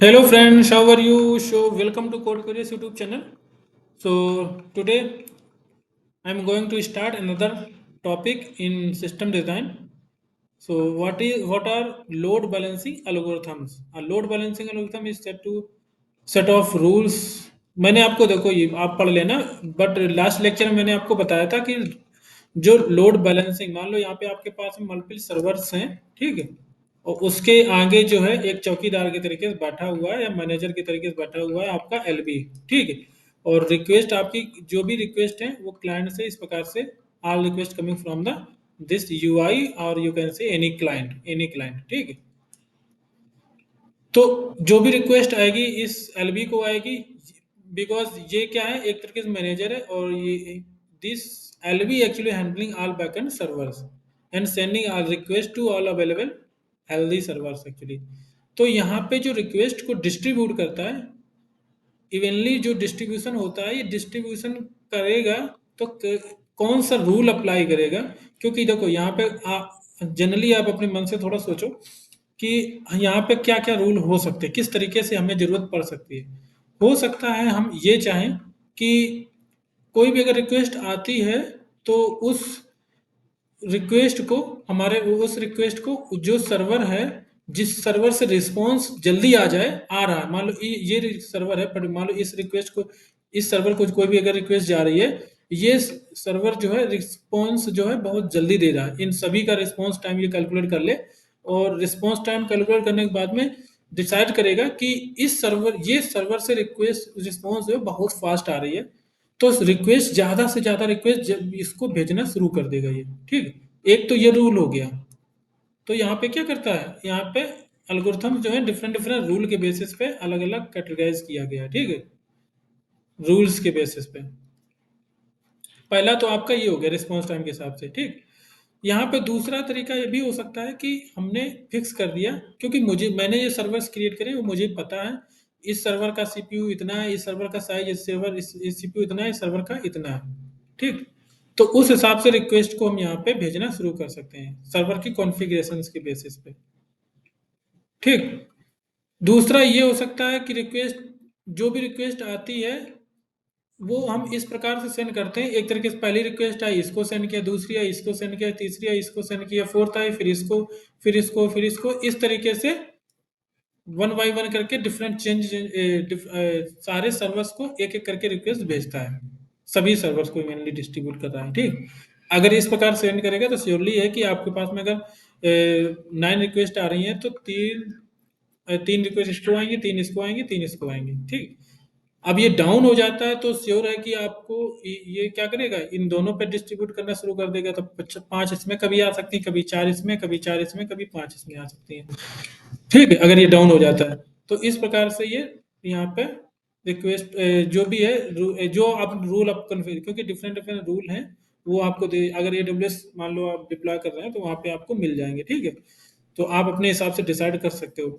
Hello friends, how are you? So welcome to Code Curious YouTube channel. So today I'm going to start another topic in system design. So what are load balancing algorithms? A load balancing algorithm is set of rules. मैंने आपको देखो ये आप पढ़ लेना but last lecture में मैंने आपको बताया था कि जो लोड बैलेंसिंग मान लो यहाँ पे आपके पास मल्टीपल सर्वर्स हैं, ठीक है, और उसके आगे जो है एक चौकीदार के तरीके से बैठा हुआ है या मैनेजर के तरीके से बैठा हुआ है आपका एलबी, ठीक है। और रिक्वेस्ट आपकी जो भी रिक्वेस्ट है वो क्लाइंट से इस प्रकार से all request coming from the this UI और you can say any client, ठीक है। तो जो भी रिक्वेस्ट आएगी इस एलबी को आएगी, बिकॉज ये क्या है एक तरीके से मैनेजर है और ये this LB actually handling all backend servers and sending all request to all available healthy servers actually. तो यहाँ पे जो रिक्वेस्ट को डिस्ट्रीब्यूट करता है, इवनली जो डिस्ट्रीब्यूशन होता है ये डिस्ट्रीब्यूशन करेगा तो कौन सा रूल अप्लाई करेगा, क्योंकि देखो यहाँ पे जनरली आप अपने मन से थोड़ा सोचो कि यहाँ पे क्या क्या रूल हो सकते हैं, किस तरीके से हमें जरूरत पड़ सकती है। हो सकता है हम ये चाहें कि कोई भी अगर रिक्वेस्ट आती है तो रिक्वेस्ट को उस रिक्वेस्ट को जो सर्वर है, जिस सर्वर से रिस्पांस जल्दी आ जाए, आ रहा है, मान लो ये सर्वर है पर मान लो इस सर्वर को कोई भी अगर रिक्वेस्ट जा रही है, ये सर्वर जो है रिस्पांस जो है बहुत जल्दी दे रहा है, इन सभी का रिस्पांस टाइम ये कैलकुलेट कर ले और रिस्पांस टाइम कैलकुलेट करने के बाद में डिसाइड करेगा कि ये सर्वर से रिक्वेस्ट रिस्पांस जो है बहुत फास्ट आ रही है, तो रिक्वेस्ट ज्यादा से ज्यादा रिक्वेस्ट इसको भेजना शुरू कर देगा ये, ठीक है। एक तो ये रूल हो गया। तो यहाँ पे क्या करता है, यहाँ पे एल्गोरिथम जो है डिफरेंट डिफरेंट रूल के बेसिस पे अलग अलग कैटेगराइज किया गया है, ठीक है, रूल्स के बेसिस पे। पहला तो आपका ये हो गया रिस्पॉन्स टाइम के हिसाब से, ठीक। यहाँ पे दूसरा तरीका ये भी हो सकता है कि हमने फिक्स कर दिया, क्योंकि मैंने ये सर्वर्स क्रिएट करे वो मुझे पता है इस सर्वर का सीपीयू इतना है, इस सर्वर का साइज इस सीपीयू इतना है, इस सर्वर का इतना है, ठीक। तो उस हिसाब से रिक्वेस्ट को हम यहाँ पे भेजना शुरू कर सकते हैं सर्वर की कॉन्फ़िगरेशन के बेसिस पे, ठीक। दूसरा ये हो सकता है कि रिक्वेस्ट जो भी रिक्वेस्ट आती है वो हम इस प्रकार से सेंड करते हैं, एक तरीके से पहली रिक्वेस्ट आई इसको सेंड किया, दूसरी आई इसको सेंड किया, तीसरी आई इसको सेंड किया, फोर्थ आई फिर इसको इस तरीके से वन बाई वन करके डिफरेंट सारे सर्वर्स को एक एक करके रिक्वेस्ट भेजता है, सभी सर्वर्स को मेनली डिस्ट्रीब्यूट कर रहा है, ठीक। अगर इस प्रकार सेंड करेगा तो श्योरली है कि आपके पास में अगर 9 रिक्वेस्ट आ रही हैं तो तीन रिक्वेस्ट इसको आएंगी, तीन इसको आएंगी, तीन इसको आएंगी, ठीक। अब ये डाउन हो जाता है तो श्योर है कि आपको ये क्या करेगा, इन दोनों पे डिस्ट्रीब्यूट करना शुरू कर देगा, तो 5 इसमें कभी आ सकती है, कभी 4 इसमें, कभी 4 इसमें, कभी 5 इसमें आ सकती हैं, ठीक है, अगर ये डाउन हो जाता है। तो इस प्रकार से ये यहाँ पे रिक्वेस्ट जो भी है जो आप रूल आप कन्फिगर, क्योंकि डिफरेंट डिफरेंट रूल हैं वो आपको दे, अगर AWS मान लो आप डिप्लॉय कर रहे हैं तो वहाँ पे आपको मिल जाएंगे, ठीक है। तो आप अपने हिसाब से डिसाइड कर सकते हो।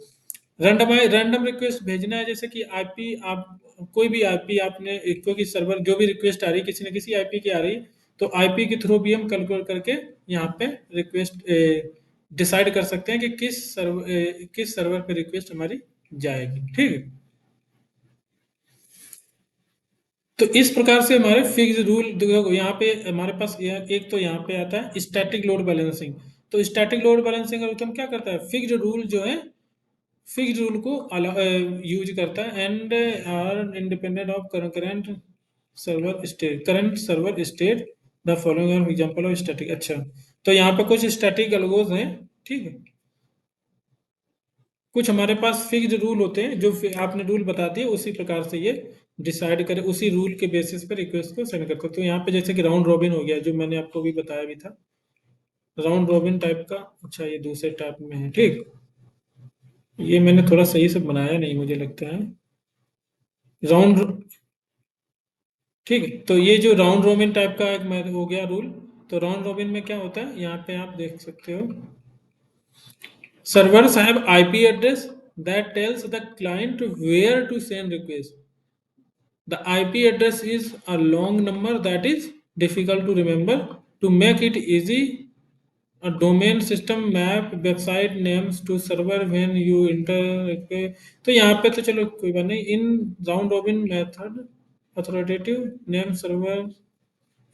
रैंडम रिक्वेस्ट भेजना है, जैसे कि आईपी आप कोई भी आईपी आपने क्योंकि सर्वर जो भी रिक्वेस्ट आ रही है किसी न किसी आईपी की आ रही है, तो आईपी के थ्रू भी हम कैलकुलेट करके यहाँ पे रिक्वेस्ट डिसाइड कर सकते हैं कि किस सर्वर पे रिक्वेस्ट हमारी जाएगी, ठीक है। तो इस प्रकार से हमारे फिक्स रूल देखो, यहाँ पे हमारे पास एक तो यहाँ पे आता है स्टैटिक लोड बैलेंसिंग। तो स्टैटिक लोड बैलेंसिंग एल्गोरिथम क्या करता है, फिक्स्ड रूल जो है फिक्स्ड रूल को यूज करता है and are independent of current server state, the following example of static. अच्छा, तो यहाँ पे कुछ स्टैटिक एल्गोस हैं, ठीक है। कुछ हमारे पास फिक्स्ड रूल होते हैं जो आपने रूल बता दिए उसी प्रकार से ये डिसाइड करे, उसी रूल के बेसिस पे रिक्वेस्ट को सेंड करते हैं। तो यहाँ पे जैसे कि राउंड रॉबिन हो गया जो मैंने आपको भी बताया भी था, राउंड रॉबिन टाइप का। अच्छा, ये दूसरे टाइप में है, ठीक। ये मैंने थोड़ा सही से बनाया नहीं मुझे लगता है, राउंड, ठीक है। तो ये जो राउंड रॉबिन टाइप का एक हो गया रूल। तो राउंड रॉबिन में क्या होता है, यहाँ पे आप देख सकते हो, servers have IP address that tells the client where to send request. The IP address is a long number that is difficult to remember. To make it easy, domain system map website names to server when you enter पे। तो यहाँ पे तो चलो कोई बात नहीं। In round robin method authoritative name server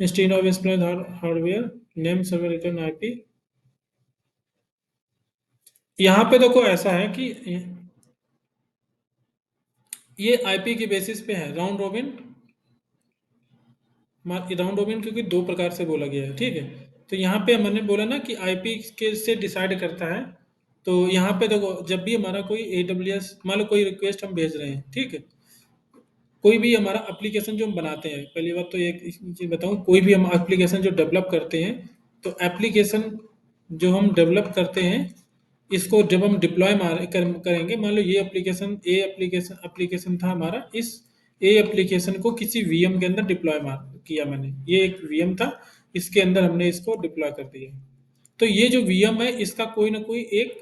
instead of explain hardware name server return IP. यहाँ पे देखो ऐसा है कि ये आईपी के बेसिस पे है राउंड रॉबिन। राउंड रॉबिन क्योंकि दो प्रकार से बोला गया है, ठीक है। तो यहाँ पे मैंने बोला ना कि आईपी के से डिसाइड करता है। तो यहाँ पे देखो जब भी हमारा कोई AWS मान लो कोई रिक्वेस्ट हम भेज रहे हैं, ठीक है। कोई भी हमारा एप्लीकेशन जो हम बनाते हैं, पहली बात तो एक चीज़ बताऊँ, कोई भी हम एप्लीकेशन जो डेवलप करते हैं, तो एप्लीकेशन जो हम डेवलप करते हैं, इसको जब हम डिप्लॉय करेंगे, मान लो ये एप्लीकेशन था हमारा, इस ए एप्लीकेशन को किसी वीएम के अंदर डिप्लॉय मार किया मैंने। ये एक वीएम था, इसके अंदर हमने इसको डिप्लॉय कर दिया। तो ये जो वीएम है, इसका कोई ना कोई एक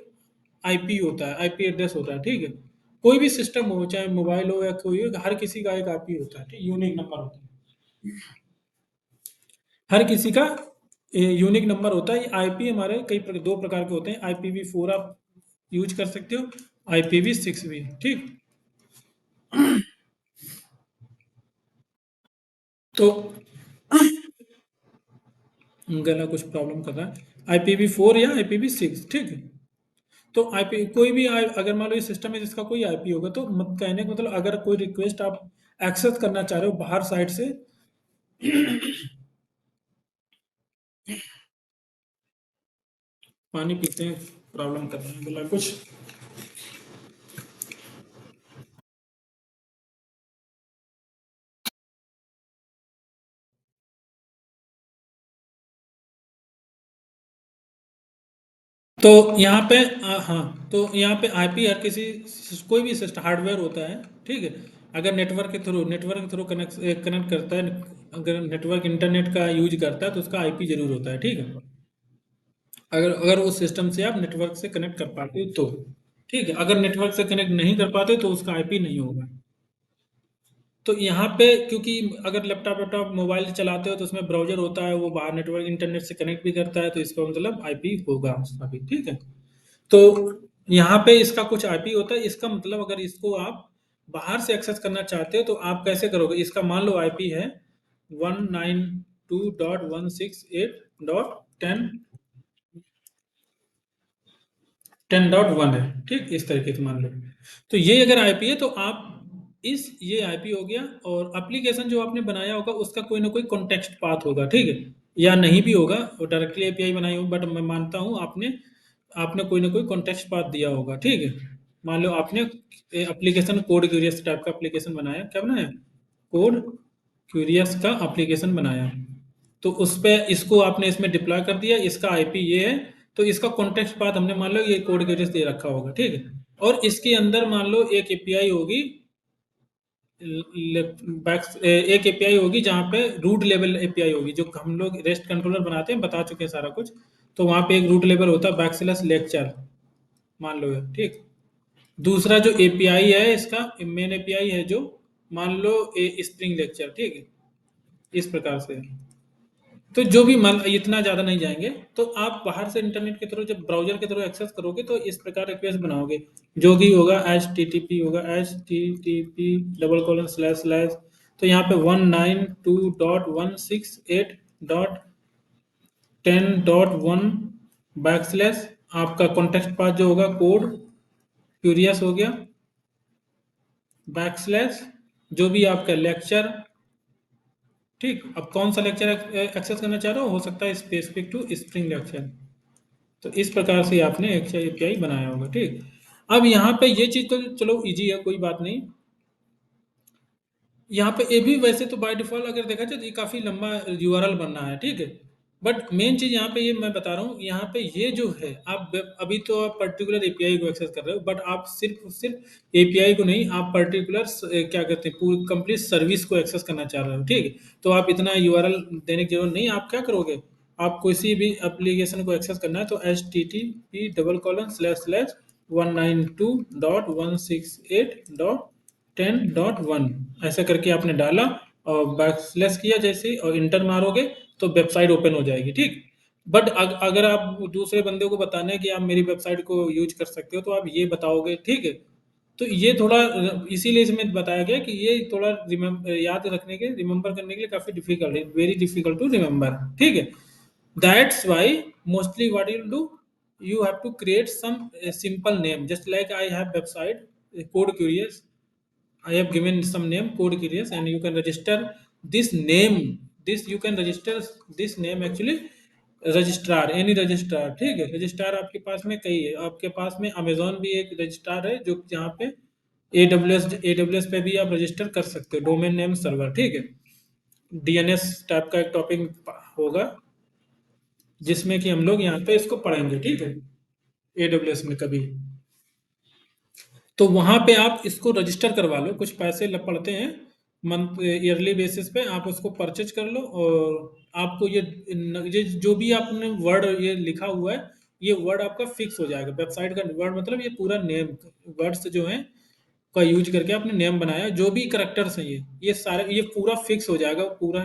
आईपी होता है, आईपी एड्रेस होता है, ठीक है। कोई भी सिस्टम हो, चाहे मोबाइल हो या कोई हो, हर किसी का एक आईपी होता है, ठीक, यूनिक नंबर होता है। हर किसी का यूनिक नंबर होता है। आईपी हमारे दो प्रकार के होते हैं। IPv4 आप यूज कर सकते हो, IPv6 भी, ठीक। तो गला कुछ प्रॉब्लम कर रहा है, IPv4 या IPv6, ठीक है। तो आईपी कोई भी अगर मान लो इस सिस्टम में जिसका कोई आईपी होगा, तो कहने का मतलब अगर कोई रिक्वेस्ट आप एक्सेस करना चाह रहे हो बाहर साइड से। पानी पीते हैं, प्रॉब्लम कर रहे हैं बोला कुछ। तो यहाँ पे हाँ, तो यहाँ पे आईपी हर किसी कोई भी सिस्टम हार्डवेयर होता है, ठीक है। अगर नेटवर्क के थ्रू कनेक्ट करता है, अगर नेटवर्क इंटरनेट का यूज करता है, तो उसका आईपी जरूर होता है, ठीक है। अगर अगर उस सिस्टम से आप नेटवर्क से कनेक्ट कर पाते हो तो, ठीक है। अगर नेटवर्क से कनेक्ट नहीं कर पाते तो उसका आईपी नहीं होगा। तो यहाँ पे क्योंकि अगर लैपटॉप मोबाइल चलाते हो, तो उसमें ब्राउजर होता है, वो बाहर नेटवर्क इंटरनेट से कनेक्ट भी करता है, तो इसका मतलब आईपी होगा उसका भी, ठीक है। तो यहाँ पे इसका कुछ आईपी होता है। इसका मतलब अगर इसको आप बाहर से एक्सेस करना चाहते हो, तो आप कैसे करोगे? इसका मान लो आईपी है 192.168.10 10.1 है, ठीक, इस तरीके से मान लो। तो ये अगर आईपी है, तो आप इस ये आईपी हो गया, और एप्लीकेशन जो आपने बनाया होगा उसका कोई ना कोई कॉन्टेक्स्ट पाथ होगा, ठीक है। या नहीं भी होगा, वो डायरेक्टली एपीआई बनाई हो, बट मैं मानता हूँ आपने आपने कोई ना कोई कॉन्टेक्स्ट पाथ दिया होगा, ठीक है। मान लो आपने एप्लीकेशन कोड क्यूरियस टाइप का एप्लीकेशन बनाया, क्या बनाया? कोड क्यूरियस का एप्लीकेशन बनाया। तो उस पे इसको आपने इसमें डिप्लॉय कर दिया, इसका आईपी ये है। तो इसका कॉन्टेक्स्ट पाथ हमने मान लो ये कोड क्यूरियस दे रखा होगा, ठीक है। और इसके अंदर मान लो एक एपीआई होगी, एक एपीआई होगी जहाँ पे रूट लेवल एपीआई होगी, जो हम लोग रेस्ट कंट्रोलर बनाते हैं, बता चुके हैं सारा कुछ। तो वहाँ पे एक रूट लेवल होता है बैकस्लैश लेक्चर, मान लो, ठीक। दूसरा जो एपीआई है, इसका मेन एपीआई है जो, मान लो स्प्रिंग लेक्चर, ठीक है। इस प्रकार से तो जो भी मान इतना ज़्यादा नहीं जाएंगे। तो आप बाहर से इंटरनेट के थ्रू जब ब्राउजर के थ्रू एक्सेस करोगे, तो इस प्रकार रिक्वेस्ट बनाओगे, जो कि होगा HTTP होगा, HTTP:// तो यहाँ पे 192.168.10.1 बैकस्लैश आपका कॉन्टेक्स्ट पाथ जो होगा कोड क्यूरियस हो गया, बैकस्लैश जो भी आपका लेक्चर, ठीक। अब कौन सा लेक्चर एक्सेस करना चाह रहे हो सकता है स्पेसिफिक टू स्प्रिंग लेक्चर। तो इस प्रकार से आपने एक एपीआई बनाया होगा, ठीक। अब यहाँ पे ये चीज़ तो चलो इजी है, कोई बात नहीं। यहाँ पे ये भी वैसे तो बाय डिफ़ॉल्ट अगर देखा जाए, तो ये काफ़ी लंबा यूआरएल बनना है, ठीक है। बट मेन चीज़ यहाँ पे ये मैं बता रहा हूँ, यहाँ पे ये जो है, आप अभी तो आप पर्टिकुलर एपीआई को एक्सेस कर रहे हो, बट आप सिर्फ एपीआई को नहीं, आप पर्टिकुलर क्या कहते हैं, पूरी कंप्लीट सर्विस को एक्सेस करना चाह रहे हो, ठीक है। तो आप इतना यूआरएल देने की जरूरत नहीं। आप क्या करोगे? आप किसी भी एप्लीकेशन को एक्सेस करना है, तो HTTP://192.168.10.1 ऐसा करके आपने डाला, और बैकस्लैश किया जैसे, और इंटर मारोगे, तो वेबसाइट ओपन हो जाएगी, ठीक। बट अगर आप दूसरे बंदे को बताना है कि आप मेरी वेबसाइट को यूज कर सकते हो तो आप ये बताओगे, ठीक है। तो ये थोड़ा इसीलिए इसमें बताया गया कि ये थोड़ा याद रखने के, रिमेम्बर करने के लिए काफी डिफिकल्ट है, वेरी डिफिकल्ट टू रिमेम्बर, ठीक है। That's why mostly what you do, you have to create some simple name, just like I have website code curious. I have given some name code curious, and you can register this name. This you can register this name actually registrar, any registrar, ठीक है। Registrar आपके पास में कई है, आपके पास में Amazon भी एक रजिस्ट्रार है जो जहाँ पे ए डब्ल्यू एस पे भी आप रजिस्टर कर सकते हो, डोमेन नेम सर्वर, ठीक है। डीएनएस टाइप का एक टॉपिक होगा जिसमें कि हम लोग यहाँ पे इसको पढ़ेंगे, ठीक है, एडब्ल्यूएस में कभी। तो वहां पे आप इसको रजिस्टर करवा लो, कुछ पैसे पड़ते हैं मंथ ईयरली बेसिस पे, आप उसको परचेज कर लो। और आपको ये जो भी आपने वर्ड ये लिखा हुआ है, ये वर्ड आपका फिक्स हो जाएगा। वेबसाइट का वर्ड मतलब ये पूरा नेम, वर्ड्स जो है का यूज करके आपने नेम बनाया, जो भी करेक्टर्स हैं ये सारे ये पूरा फिक्स हो जाएगा, पूरा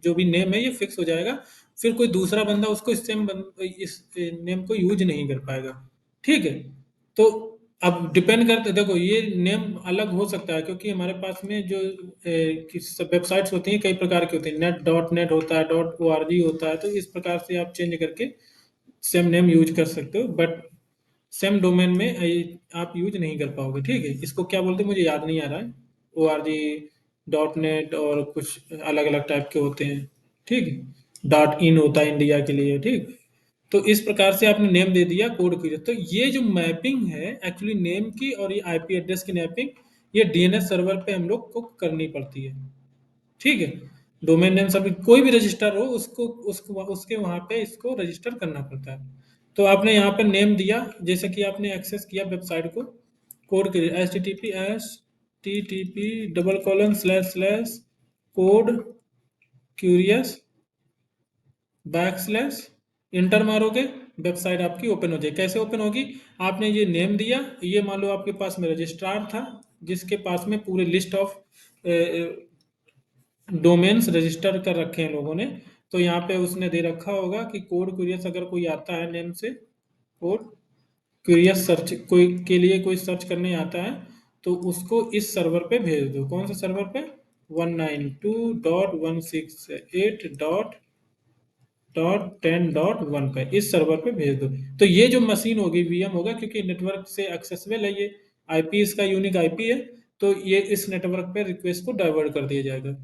जो भी नेम है ये फिक्स हो जाएगा। फिर कोई दूसरा बंदा उसको इस नेम को यूज नहीं कर पाएगा, ठीक है। तो अब डिपेंड करते, देखो ये नेम अलग हो सकता है क्योंकि हमारे पास में जो वेबसाइट्स होती हैं कई प्रकार की होती हैं, नेट होता है, .org होता है, तो इस प्रकार से आप चेंज करके सेम नेम यूज कर सकते हो। बट सेम डोमेन में आप यूज नहीं कर पाओगे, ठीक है। इसको क्या बोलते हैं मुझे याद नहीं आ रहा है, .org, .net और कुछ अलग अलग टाइप के होते हैं, ठीक है। .in होता है इंडिया के लिए, ठीक। तो इस प्रकार से आपने नेम दे दिया कोड की, तो ये जो मैपिंग है एक्चुअली नेम की और ये आईपी एड्रेस की मैपिंग, ये डीएनएस सर्वर पे हम लोग को करनी पड़ती है, ठीक है। डोमेन नेम सब कोई भी रजिस्टर हो उसको उसको उसके वहां पे इसको रजिस्टर करना पड़ता है। तो आपने यहाँ पे नेम दिया, जैसे कि आपने एक्सेस किया वेबसाइट को, कोड के https://:/code curious इंटर मारोगे, वेबसाइट आपकी ओपन हो जाएगी। कैसे ओपन होगी, आपने ये नेम दिया, ये मान लो आपके पास में रजिस्ट्रार था जिसके पास में पूरे लिस्ट ऑफ डोमेन्स रजिस्टर कर रखे हैं लोगों ने। तो यहाँ पे उसने दे रखा होगा कि कोड क्यूरियस अगर कोई आता है नेम से, कोड क्यूरियस सर्च कोई के लिए कोई सर्च करने आता है तो उसको इस सर्वर पे भेज दो। कौन सा सर्वर पे, 192.168.10.1 पे, इस सर्वर पे भेज दो। तो ये जो मशीन होगी वीएम होगा, क्योंकि नेटवर्क से एक्सेसिबल है, ये आईपी इसका यूनिक आईपी है, तो ये इस नेटवर्क पे रिक्वेस्ट को डाइवर्ट कर दिया जाएगा।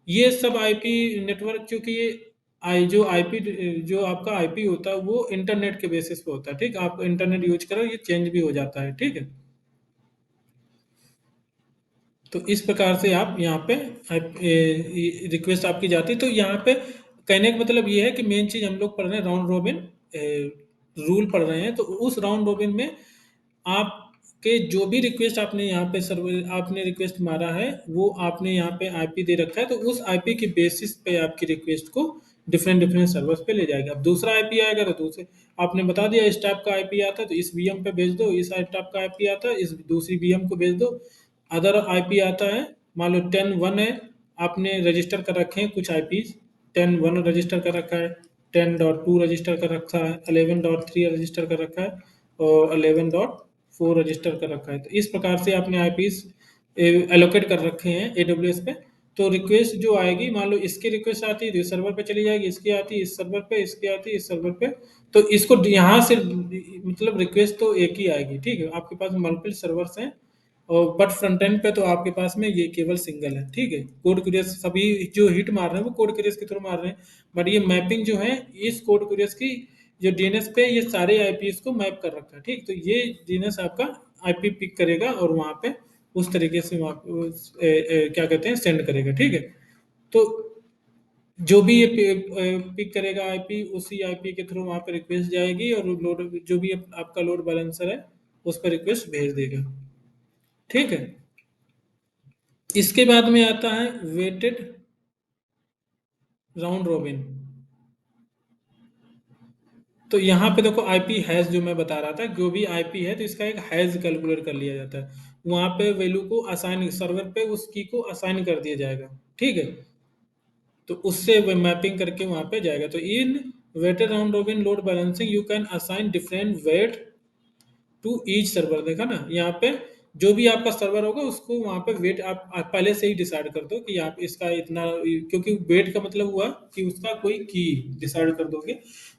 ये सब आईपी नेटवर्क, क्योंकि ये आईपी जो आपका आईपी होता है वो इंटरनेट के बेसिस पे होता है, ठीक। आप इंटरनेट यूज करो ये चेंज भी हो जाता है, ठीक है। तो इस प्रकार से आप यहाँ पे रिक्वेस्ट आपकी जाती है। तो यहाँ पे कहने का मतलब ये है कि मेन चीज हम लोग पढ़ रहे हैं राउंड रोबिन रूल पढ़ रहे हैं। तो उस राउंड रोबिन में आपके जो भी रिक्वेस्ट आपने यहाँ पे सर्वर आपने रिक्वेस्ट मारा है वो आपने यहाँ पे आईपी दे रखा है, तो उस आईपी के बेसिस पे आपकी रिक्वेस्ट को डिफरेंट डिफरेंट सर्वर्स पे ले जाएगा। अब दूसरा आईपी आएगा तो दूसरे, आपने बता दिया इस टाइप का आईपी आता है तो इस वीएम पे भेज दो, इस टाइप का आईपी आता है इस दूसरी वीएम को भेज दो। अदर आईपी आता है, मान लो 10.1 है, आपने रजिस्टर कर रखे हैं कुछ आईपी, 10.1 रजिस्टर कर रखा है, 10.2 रजिस्टर कर रखा है, 11.3 रजिस्टर कर रखा है और 11.4 रजिस्टर कर रखा है। तो इस प्रकार से आपने आईपीस एलोकेट कर रखे हैं एडब्ल्यूएस पे। तो रिक्वेस्ट जो आएगी, मान लो इसकी रिक्वेस्ट आती है तो इस सर्वर पे चली जाएगी, इसकी आती है इस सर्वर पे, इसकी आती है इस सर्वर पे। तो इसको यहाँ से मतलब रिक्वेस्ट तो एक ही आएगी, ठीक है। आपके पास मल्टीपल सर्वर्स हैं और बट फ्रंट एंड पे तो आपके पास में ये केवल सिंगल है, ठीक है। कोड क्यूरियस सभी जो हिट मार रहे हैं वो कोड क्यूरियस के थ्रू मार रहे हैं, बट ये मैपिंग जो है इस कोड क्यूरियस की जो डीएनएस पे ये सारे आईपीएस को मैप कर रखा है, ठीक। तो ये डीएनएस आपका आईपी पिक करेगा और वहां पे उस तरीके से वहाँ क्या कहते हैं सेंड करेगा, ठीक है। तो जो भी ये पिक करेगा आईपी, उसी आईपी के थ्रू वहां पे रिक्वेस्ट जाएगी और लोड जो भी आपका लोड बैलेंसर है उस पर रिक्वेस्ट भेज देगा, ठीक है। इसके बाद में आता है वेटेड राउंड रॉबिन। तो यहाँ पे देखो आईपी हैश जो मैं बता रहा था, जो भी आईपी है तो इसका एक हैश कैलकुलेट कर लिया जाता है, वहां पे वैल्यू को असाइन सर्वर पे उस की को असाइन कर दिया जाएगा, ठीक है। तो उससे वो मैपिंग करके वहां पे जाएगा। तो in weighted round robin load balancing, you can assign different weight to each server. देखा ना, यहाँ पे जो भी आपका सर्वर होगा उसको वहाँ पे वेट आप पहले से ही डिसाइड कर दो कि आप इसका इतना, क्योंकि वेट का मतलब हुआ कि उसका कोई की डिसाइड कर दोगे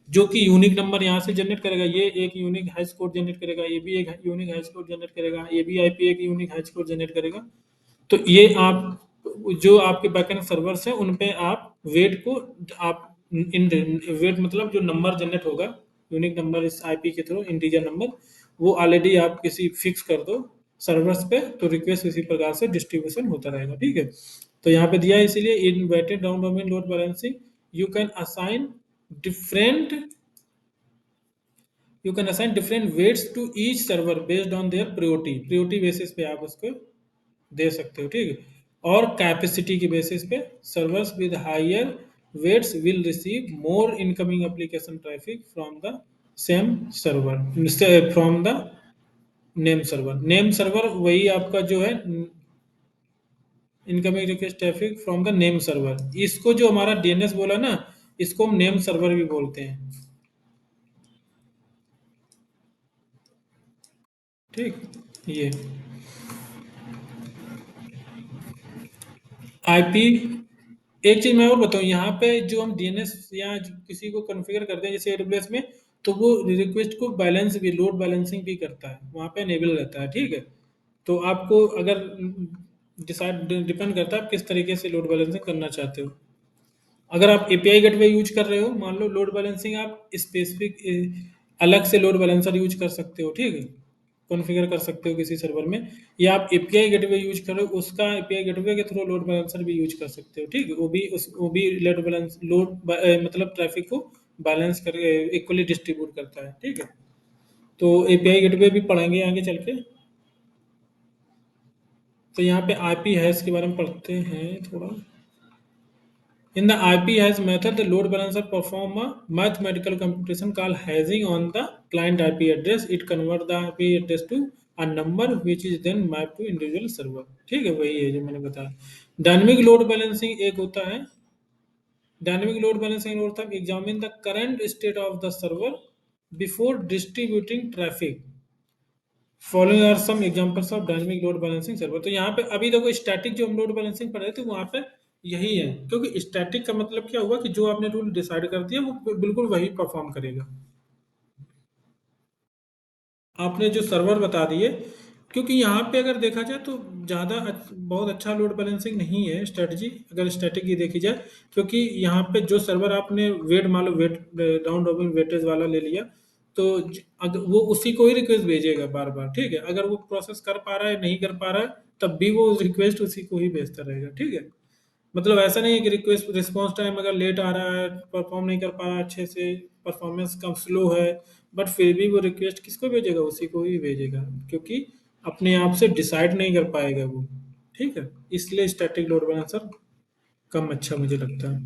जो कि यूनिक नंबर यहाँ से जनरेट करेगा। ये एक यूनिक हैश कोड जनरेट करेगा, ये भी एक यूनिक हैश कोड जनरेट करेगा, ये भी आईपी एक यूनिक हैश कोड जनरेट करेगा। तो ये आप जो आपके बैकएंड सर्वर्स हैं उन पे आप वेट को आप इन वेट मतलब जो नंबर जनरेट होगा यूनिक नंबर इस आईपी के थ्रू इंटीजर नंबर, वो ऑलरेडी आप किसी फिक्स कर दो सर्वर्स पे, तो रिक्वेस्ट इसी प्रकार से डिस्ट्रीब्यूशन होता रहेगा। ठीक है, तो यहाँ पे दिया है, इसीलिए in weighted round robin load balancing you can assign different you can assign different weights to each server based on their priority basis पे आप उसको दे सकते हो। ठीक है, और कैपेसिटी के बेसिस पे servers with higher weights will receive more incoming application traffic from the same server, from the name server वही आपका जो है incoming request traffic from the name server. इसको जो हमारा डीएनएस बोला ना, इसको हम नेम सर्वर भी बोलते हैं। ठीक, ये आईपी। एक चीज मैं और बताऊं, यहाँ पे जो हम डीएनएस या किसी को कॉन्फ़िगर करते हैं जैसे एडब्ल्यूएस में, तो वो रिक्वेस्ट को बैलेंस भी, लोड बैलेंसिंग भी करता है, वहाँ पे एनेबल रहता है। ठीक है, तो आपको अगर डिसाइड डिपेंड करता है आप किस तरीके से लोड बैलेंसिंग करना चाहते हो। अगर आप एपीआई गेटवे यूज कर रहे हो, मान लो लोड बैलेंसिंग आप स्पेसिफिक अलग से लोड बैलेंसर यूज कर सकते हो। ठीक है, कॉन्फ़िगर कर सकते हो किसी सर्वर में, या आप एपीआई गेटवे यूज कर रहे हो, उसका एपीआई गेटवे के थ्रू लोड बैलेंसर भी यूज कर सकते हो। ठीक है, वो भी लोड बैलेंस मतलब ट्रैफिक को बैलेंस कर इक्वली डिस्ट्रीब्यूट करता है। ठीक है, तो एपीआई गेटवे भी पढ़ेंगे आगे चल के। तो यहाँ पे आईपी हैश के बारे में पढ़ते हैं थोड़ा। In the IP hash method, the load balancer perform a mathematical computation called hashing on the client IP address. It convert the IP address to a number which is then mapped to individual server. ठीक है, वही है जो मैंने बताया। Dynamic load balancing एक होता है, डायनेमिक लोड बैलेंसिंग होता है examine the current state of the server before distributing traffic. Following are some examples of dynamic load balancing server. तो यहाँ पे अभी देखो स्टैटिक जो हम लोड बैलेंसिंग पढ़ रहे थे वहाँ पे यही है, क्योंकि स्टैटिक का मतलब क्या हुआ कि जो आपने रूल डिसाइड कर दिया वो बिल्कुल वही परफॉर्म करेगा। आपने जो सर्वर बता दिए, क्योंकि यहाँ पे अगर देखा जाए तो ज़्यादा बहुत अच्छा लोड बैलेंसिंग नहीं है स्ट्रेटजी, अगर स्टैटिक की देखी जाए। क्योंकि यहाँ पे जो सर्वर आपने वेट मान लो वेट राउंड रॉबिन वेटेज वाला ले लिया, तो अगर वो उसी को ही रिक्वेस्ट भेजेगा बार बार। ठीक है, अगर वो प्रोसेस कर पा रहा है नहीं कर पा रहा है तब भी वो रिक्वेस्ट उसी को ही भेजता रहेगा। ठीक है, मतलब ऐसा नहीं है कि रिक्वेस्ट रिस्पॉन्स टाइम अगर लेट आ रहा है, परफॉर्म नहीं कर पा रहा है अच्छे से, परफॉर्मेंस कम स्लो है, बट फिर भी वो रिक्वेस्ट किसको भेजेगा, उसी को ही भेजेगा, क्योंकि अपने आप से डिसाइड नहीं कर पाएगा वो। ठीक है, इसलिए स्टैटिक लोड बैलेंसर कम अच्छा मुझे लगता है।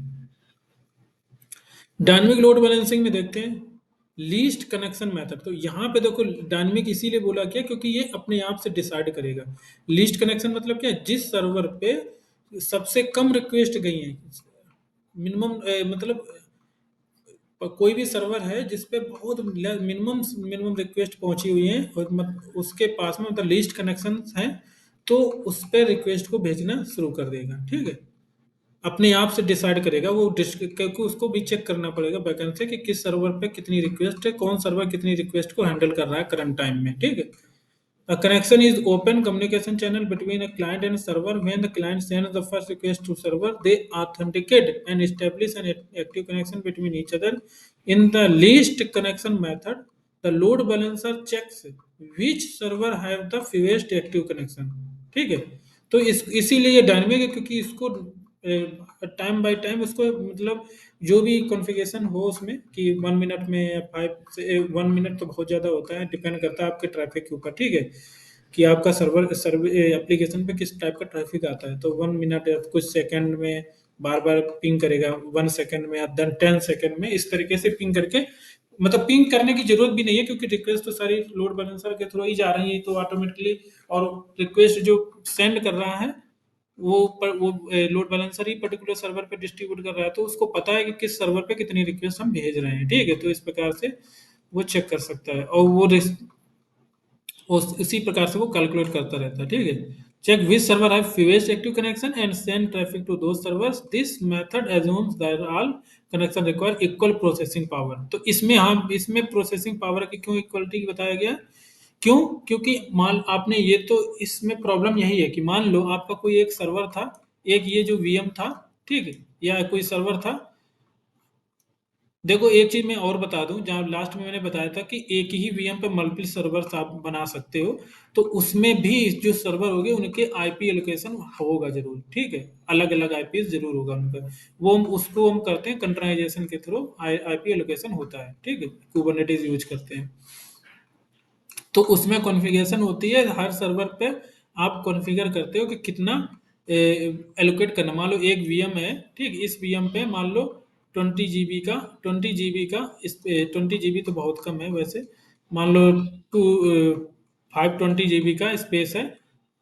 डायनेमिक लोड बैलेंसिंग में देखते हैं लीस्ट कनेक्शन मेथड। तो यहाँ पे देखो डायनेमिक इसीलिए बोला गया क्योंकि ये अपने आप से डिसाइड करेगा। लीस्ट कनेक्शन मतलब क्या है, जिस सर्वर पे सबसे कम रिक्वेस्ट गई हैं, मिनिमम मतलब कोई भी सर्वर है जिस पे बहुत मिनिमम मिनिमम रिक्वेस्ट पहुंची हुई है और उसके पास में मतलब लीस्ट कनेक्शन है, तो उस पे रिक्वेस्ट को भेजना शुरू कर देगा। ठीक है, अपने आप से डिसाइड करेगा वो क्योंकि उसको भी चेक करना पड़ेगा बैकएंड से कि किस सर्वर पे कितनी रिक्वेस्ट है, कौन सर्वर कितनी रिक्वेस्ट को हैंडल कर रहा है करंट टाइम में। ठीक है, a connection is open communication channel between a client and server. When the client sends the first request to server, they authenticate and establish an active connection between each other. In the least connection method, the load balancer checks which server have the fewest active connection. ठीक है, तो इसीलिए ये dynamic है क्योंकि इसको time by time उसको मतलब जो भी कॉन्फ़िगरेशन हो उसमें कि 1 मिनट में या 5 से 1 मिनट तो बहुत ज़्यादा होता है, डिपेंड करता है आपके ट्रैफ़िक के ऊपर। ठीक है, कि आपका सर्वर एप्लीकेशन पे किस टाइप का ट्रैफ़िक आता है, तो 1 मिनट या कुछ सेकंड में बार-बार पिंग करेगा, 1 सेकंड में या देन 10 सेकंड में, इस तरीके से पिंग करके मतलब पिंग करने की ज़रूरत भी नहीं है क्योंकि रिक्वेस्ट तो सारी लोड बैलेंसर के थ्रू ही जा रही है, तो ऑटोमेटिकली और रिक्वेस्ट जो सेंड कर रहा है वो लोड बैलेंसर ही पर्टिकुलर सर्वर पे डिस्ट्रीब्यूट कर रहा है, तो उसको पता है कि किस सर्वर पे कितनी रिक्वेस्ट हम भेज रहे हैं, ठीक है। तो इस प्रकार से वो चेक कर सकता है, और उसी प्रकार से वो कैलकुलेट करता रहता है, ठीक है। Check which server have fewest active connection and send traffic to those servers, this method assumes that all connection require equal processing power. तो इसमें हम इसमें प्रोसेसिंग पावर की क्यों इक्वलिटी बताया गया, क्यों? क्योंकि मान आपने ये तो इसमें प्रॉब्लम यही है कि मान लो आपका कोई एक सर्वर था, एक ये जो वीएम था, ठीक है, या कोई सर्वर था। देखो एक चीज मैं और बता दूं, जहाँ लास्ट में मैंने बताया था कि एक ही वीएम पे मल्टीपल सर्वर्स आप बना सकते हो, तो उसमें भी जो सर्वर होंगे उनके आईपी एलोकेशन होगा जरूर, ठीक है। अलग अलग आईपी जरूर होगा उनका। वो हम उसको हम करते हैं कंट्राइजेशन के थ्रू, आईपी एलोकेशन होता है, ठीक है, कुबरनेटिस यूज करते हैं। तो उसमें कॉन्फ़िगरेशन होती है हर सर्वर पे, आप कॉन्फ़िगर करते हो कि कितना एलोकेट करना। मान लो एक वीएम है, ठीक, इस वीएम पे मान लो 20 जीबी का इस पे 20 जीबी तो बहुत कम है वैसे, मान लो टू 520 जीबी का स्पेस है,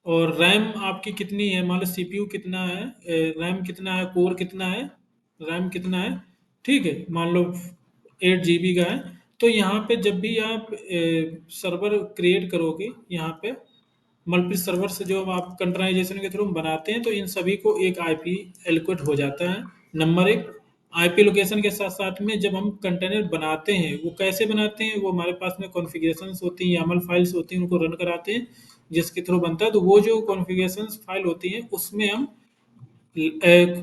और रैम आपकी कितनी है, मान लो सीपीयू कितना है, रैम कितना है, कोर कितना है, रैम कितना है, ठीक है, मान लो 8 जीबी का है। तो यहाँ पे जब भी आप सर्वर क्रिएट करोगे, यहाँ पे मल्टी सर्वर से जो आप कंट्राइजेशन के थ्रू बनाते हैं, तो इन सभी को एक आईपी एलोकेट हो जाता है। नंबर एक, आईपी लोकेशन के साथ साथ में जब हम कंटेनर बनाते हैं, वो कैसे बनाते हैं, वो हमारे पास में कॉन्फ़िगरेशंस होती हैं, YAML फाइल्स होती हैं, उनको रन कराते हैं, जिसके थ्रू बनता है। तो वो जो कॉन्फ़िगरेशंस फाइल होती हैं, उसमें हम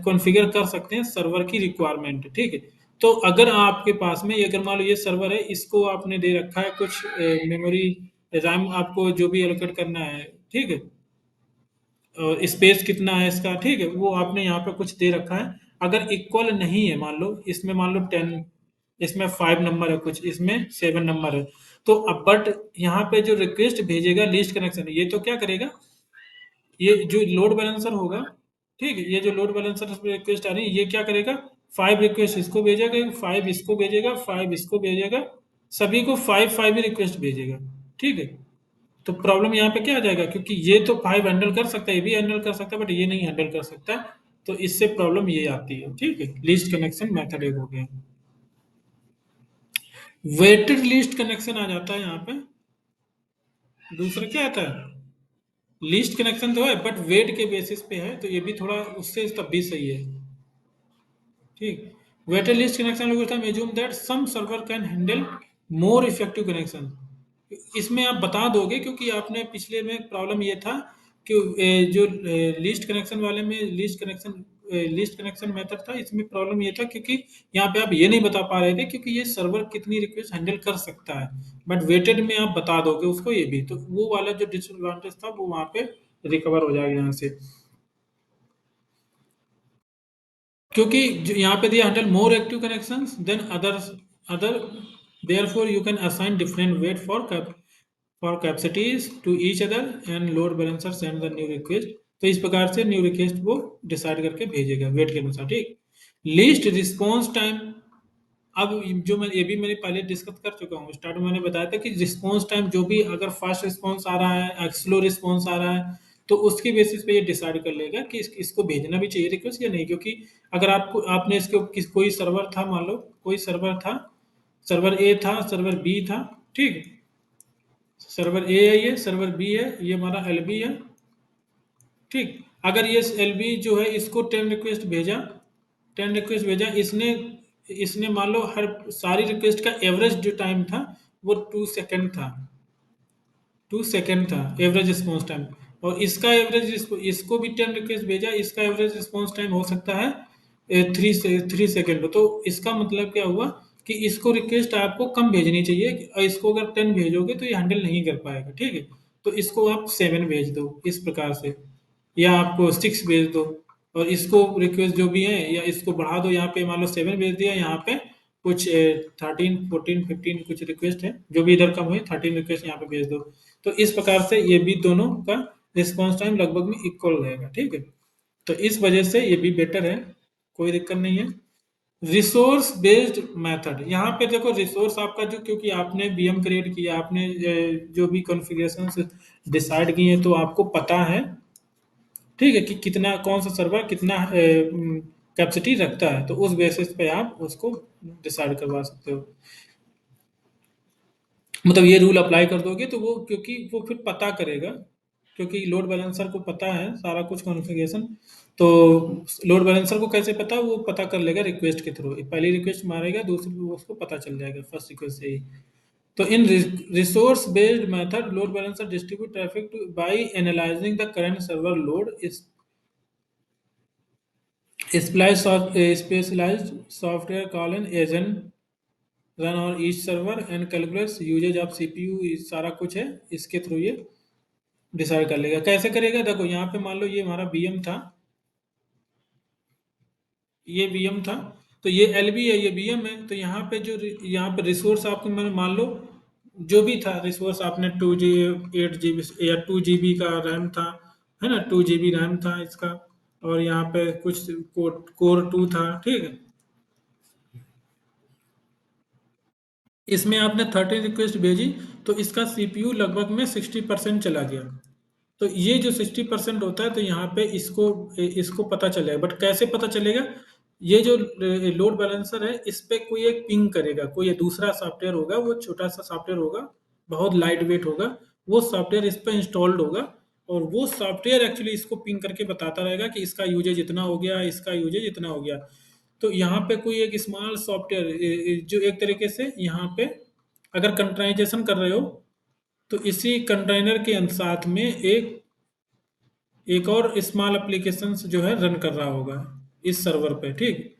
कॉन्फ़िगर कर सकते हैं सर्वर की रिक्वायरमेंट, ठीक है। तो अगर आपके पास में अगर मान लो ये सर्वर है, इसको आपने दे रखा है कुछ मेमोरी, रैम आपको जो भी एलोकेट करना है, ठीक है, और स्पेस कितना है इसका, ठीक है, वो आपने यहाँ पे कुछ दे रखा है। अगर इक्वल नहीं है, मान लो इसमें मान लो 10, इसमें 5 नंबर है, कुछ इसमें 7 नंबर है, तो अब बट यहाँ पे जो रिक्वेस्ट भेजेगा लीस्ट कनेक्शन, ये तो क्या करेगा, ये जो लोड बैलेंसर होगा, ठीक है, ये जो लोड बैलेंसर पे रिक्वेस्ट आ रही है, ये क्या करेगा, 5 रिक्वेस्ट इसको भेजेगा, 5 इसको भेजेगा, 5 इसको भेजेगा, सभी को 5 5 ही रिक्वेस्ट भेजेगा, ठीक है। तो प्रॉब्लम यहाँ पे क्या आ जाएगा, क्योंकि ये तो 5 हैंडल कर सकता है, ये भी हैंडल कर सकता है, बट ये नहीं हैंडल कर सकता। तो इससे प्रॉब्लम ये आती है, ठीक है। लीस्ट कनेक्शन मेथड एक हो गया। वेटेड लीस्ट कनेक्शन आ जाता है यहाँ पे। दूसरा क्या आता है, लीस्ट कनेक्शन तो है बट वेट के बेसिस पे है, तो ये भी थोड़ा उससे तब भी सही है, ठीक। Weighted list connection algorithm assume that some server can handle more effective connection। इसमें आप बता दोगे, क्योंकि आपने पिछले में प्रॉब्लम ये था कि जो लिस्ट कनेक्शन वाले में लिस्ट कनेक्शन मेथड था, इसमें प्रॉब्लम ये था क्योंकि यहाँ पे आप ये नहीं बता पा रहे थे क्योंकि ये सर्वर कितनी रिक्वेस्ट हैंडल कर सकता है। बट वेटेड में आप बता दोगे उसको ये भी, तो वो वाला जो डिसएडवांटेज था वो वहाँ पे रिकवर हो जाएगा यहाँ से। क्योंकि यहाँ पे दिया handle more active connections then other therefore you can assign different weight for capacities to each other and load balancer send the new request. तो इस प्रकार से न्यू रिक्वेस्ट वो डिसाइड करके भेजेगा वेट के अनुसार, ठीक। लीस्ट रिस्पॉन्स टाइम, अब जो मैं ये भी मैंने पहले डिस्कस कर चुका हूँ, स्टार्ट में मैंने बताया था कि रिस्पॉन्स टाइम जो भी अगर फास्ट रिस्पॉन्स आ रहा है, स्लो रिस्पॉन्स आ रहा है, तो उसके बेसिस पे ये डिसाइड कर लेगा कि इसको भेजना भी चाहिए रिक्वेस्ट या नहीं। क्योंकि अगर आपको आपने इसके कोई सर्वर था, मान लो कोई सर्वर था, सर्वर ए था, सर्वर बी था, ठीक, सर्वर ए है, ये सर्वर बी है, ये हमारा एल बी है, ठीक। अगर ये एल बी जो है इसको 10 रिक्वेस्ट भेजा, इसने इसने मान लो हर सारी रिक्वेस्ट का एवरेज जो टाइम था वो 2 सेकेंड था, 2 सेकेंड था एवरेज रिस्पॉन्स टाइम। और इसका एवरेज, इसको भी 10 रिक्वेस्ट भेजा, इसका एवरेज रिस्पॉन्स टाइम हो सकता है 3 सेकेंड। तो इसका मतलब क्या हुआ कि इसको रिक्वेस्ट आपको कम भेजनी चाहिए, और इसको अगर 10 भेजोगे तो ये हैंडल नहीं कर पाएगा, ठीक है। तो इसको आप 7 भेज दो इस प्रकार से, या आपको 6 भेज दो, और इसको रिक्वेस्ट जो भी है या इसको बढ़ा दो, यहाँ पे मान लो 7 भेज दिया, यहाँ पे कुछ 13 14 15 कुछ रिक्वेस्ट है, जो भी इधर कम हुई 13 रिक्वेस्ट यहाँ पे भेज दो। तो इस प्रकार से ये भी दोनों का रिस्पॉन्स टाइम लगभग में इक्वल रहेगा, ठीक है। तो इस वजह से ये भी बेटर है, कोई दिक्कत नहीं है। रिसोर्स बेस्ड मेथड, यहाँ पे देखो रिसोर्स आपका जो, क्योंकि आपने वीएम क्रिएट किया, आपने जो भी कॉन्फ़िगरेशन डिसाइड किए हैं, तो आपको पता है ठीक है, कि कितना कौन सा सर्वर कितना कैपेसिटी रखता है, तो उस बेसिस पे आप उसको डिसाइड करवा सकते हो। मतलब ये रूल अप्लाई कर दोगे तो वो, क्योंकि वो फिर पता करेगा, क्योंकि लोड बैलेंसर को पता है सारा कुछ कॉन्फ़िगरेशन। तो लोड बैलेंसर को कैसे पता, वो पता कर लेगा रिक्वेस्ट के थ्रू। पहली रिक्वेस्ट मारेगा, दूसरी वो उसको पता चल जाएगा फर्स्ट रिक्वेस्ट से ही। तो in resource based method load balancer distribute traffic by analyzing the current server load इस specialized software call an agent run और each server and calculates usage of CPU, सारा कुछ है इसके थ्रू ये डिसाइड कर लेगा। कैसे करेगा, देखो यहाँ पे मान लो ये हमारा वीएम था, ये वीएम था, तो ये एलबी है, ये वीएम है। तो यहाँ पे जो यहाँ पे रिसोर्स आपको मैंने मान लो जो भी था रिसोर्स, आपने 2 जी 8 GB या 2 GB का रैम था, है ना, 2 GB रैम था इसका, और यहाँ पे कुछ कोर 2 था, ठीक है। इसमें आपने 30 रिक्वेस्ट भेजी, तो इसका सीपीयू लगभग में 60% चला गया। तो ये जो 60% होता है, तो यहाँ पे इसको इसको पता चलेगा। बट कैसे पता चलेगा, ये जो लोड बैलेंसर है, इस पे कोई एक पिंग करेगा, कोई दूसरा सॉफ्टवेयर होगा, वो छोटा सा सॉफ्टवेयर होगा, बहुत लाइट वेट होगा, वो सॉफ्टवेयर इस पे इंस्टॉल्ड होगा, और वो सॉफ्टवेयर एक्चुअली इसको पिंग करके बताता रहेगा कि इसका यूजेज इतना हो गया, इसका यूजेज इतना हो गया। तो यहाँ पे कोई एक स्मॉल सॉफ्टवेयर जो एक तरीके से यहाँ पे अगर कंट्राइजेशन कर रहे हो, तो इसी कंटेनर के साथ में एक एक और स्मॉल एप्लीकेशंस जो है रन कर रहा होगा इस सर्वर पे, ठीक,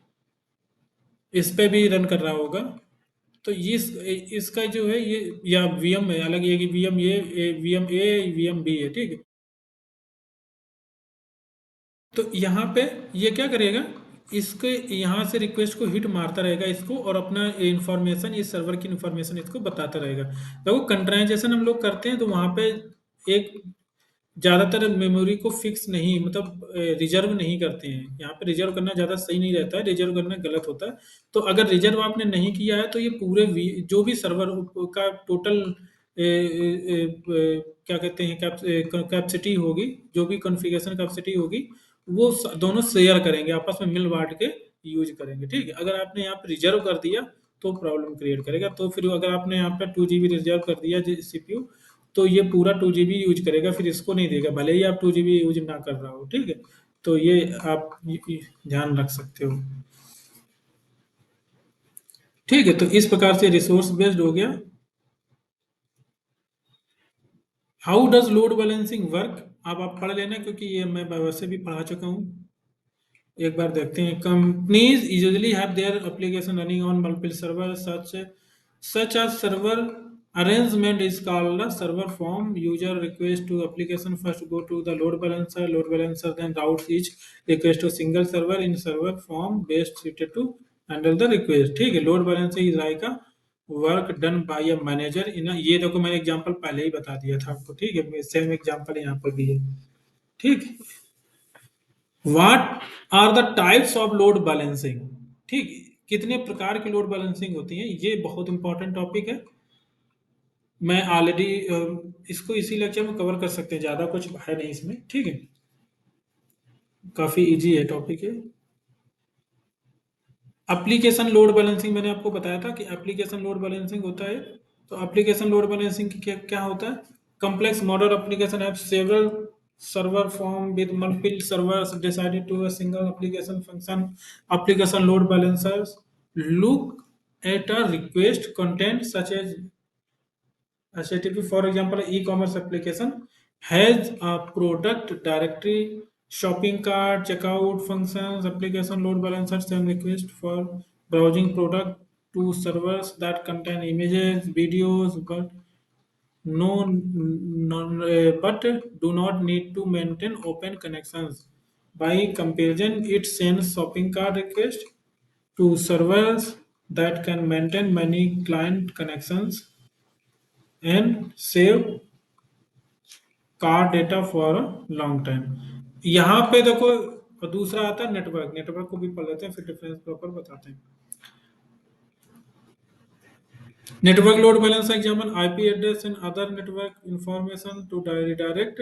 इस पे भी रन कर रहा होगा। तो इसका जो है ये, या वीएम है अलग, ये कि वीएम ये वीएम ए वीएम बी है, ठीक है। तो यहाँ पे ये क्या करेगा, इसके यहाँ से रिक्वेस्ट को हिट मारता रहेगा इसको, और अपना इंफॉर्मेशन, इस सर्वर की इंफॉर्मेशन इसको बताता रहेगा। देखो कंट्राइजेशन हम लोग करते हैं तो वहाँ पे एक ज़्यादातर मेमोरी को फिक्स नहीं, मतलब रिजर्व नहीं करते हैं। यहाँ पे रिजर्व करना ज़्यादा सही नहीं रहता है, रिजर्व करना गलत होता है। तो अगर रिजर्व आपने नहीं किया है, तो ये पूरे जो भी सर्वर का टोटल क्या कहते हैं कैपेसिटी होगी, जो भी कॉन्फ़िगरेशन कैपेसिटी होगी, वो दोनों शेयर करेंगे, आपस में मिल बांट के यूज करेंगे, ठीक है। अगर आपने यहाँ पे रिजर्व कर दिया तो प्रॉब्लम क्रिएट करेगा। तो फिर अगर आपने यहाँ पे 2 GB रिजर्व कर दिया सीपीयू, तो ये पूरा 2 GB यूज करेगा, फिर इसको नहीं देगा, भले ही आप 2 GB यूज ना कर रहा हो, ठीक है। तो ये आप ध्यान रख सकते हो, ठीक है। तो इस प्रकार से रिसोर्स बेस्ड हो गया। How does load balancing work, अब आप पढ़ लेना, क्योंकि ये मैं वैसे भी पढ़ा चुका हूँ। एक बार देखते हैं। Companies usually have their application running on multiple server such as server arrangement is called a server form. User request to application first go to the load balancer then routes each request to single server in server form best suited to handle the request, ठीक है। Load balancing is like a work done by a manager in, ये देखो मैंने example पहले ही बता दिया था आपको, ठीक है, सेम एग्जांपल यहाँ पर भी है, ठीक। What are the types of load balancing, ठीक, कितने प्रकार की लोड बैलेंसिंग होती है, ये बहुत इंपॉर्टेंट टॉपिक है। मैं ऑलरेडी इसको इसी लेक्चर में कवर कर सकते हैं, ज़्यादा कुछ है नहीं इसमें, ठीक है। काफ़ी इजी है टॉपिक है। एप्लीकेशन लोड बैलेंसिंग मैंने आपको बताया था कि एप्लीकेशन लोड बैलेंसिंग होता है। तो एप्लीकेशन लोड बैलेंसिंग की क्या क्या होता है, complex modern application have several server form with multiple servers decided to a single application function. Application load balancers look at a request content such as HTTP. For example, e-commerce application has a product directory, shopping cart, checkout functions. Application load balancers send request for browsing product to servers that contain images, videos, but do not need to maintain open connections. By comparison, it sends shopping cart request to servers that can maintain many client connections and save car data for a long time. यहाँ पे देखो, और दूसरा आता है network, network को भी पढ़ लेते हैं, फिर डिफरेंस प्रॉपर बताते हैं। Network load balance example IP address and other network information to redirect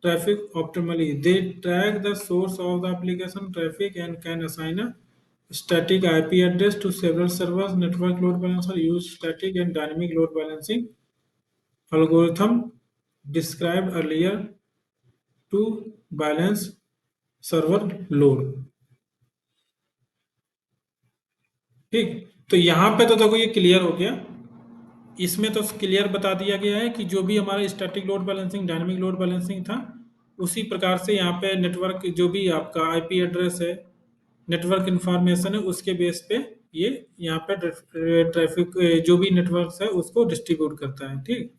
traffic optimally. They track the source of the application traffic and can assign a static IP address to several servers. Network load balancer use static and dynamic load balancing algorithm described earlier to balance server load. ठीक, तो यहाँ पे तो देखो ये clear हो गया। इसमें तो क्लियर बता दिया गया है कि जो भी हमारा static load balancing dynamic load balancing था, उसी प्रकार से यहाँ पे नेटवर्क जो भी आपका आईपी एड्रेस है, नेटवर्क इंफॉर्मेशन है, उसके बेस पे ये यहाँ पे ट्रैफिक जो भी नेटवर्क है उसको डिस्ट्रीब्यूट करता है। ठीक,